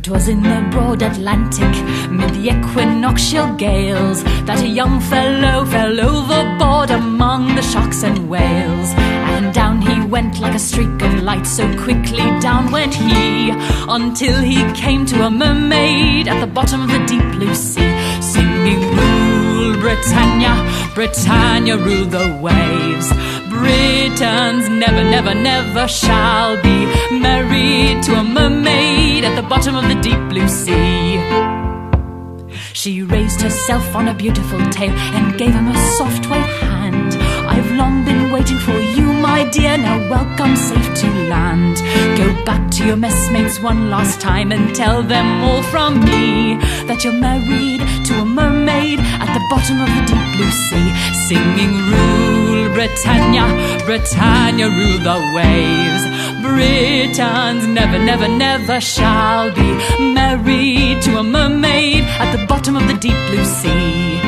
'Twas in the broad Atlantic, mid the equinoctial gales, that a young fellow fell overboard among the sharks and whales. And down he went like a streak of light, so quickly down went he, until he came to a mermaid at the bottom of the deep blue sea, singing, "Rule Britannia, Britannia, rule the waves. Britons never, never, never shall be married to a mermaid at the bottom of the deep blue sea." She raised herself on a beautiful tail and gave him a soft white hand. "I've long been waiting for you, my dear, now welcome safe to land. Go back to your messmates one last time and tell them all from me that you're married to a mermaid at the bottom of the deep blue sea, singing, Rule Britannia, Britannia, rule the waves. Britons never, never, never shall be married to a mermaid at the bottom of the deep blue sea."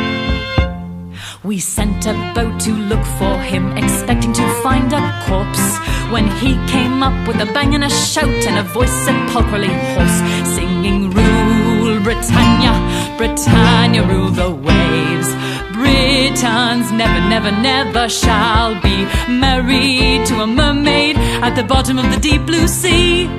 We sent a boat to look for him, expecting to find a corpse, when he came up with a bang and a shout and a voice sepulchrally hoarse, singing, "Rule Britannia, Britannia, rule the waves. Britons never, never, never shall be married to a mermaid at the bottom of the deep blue sea."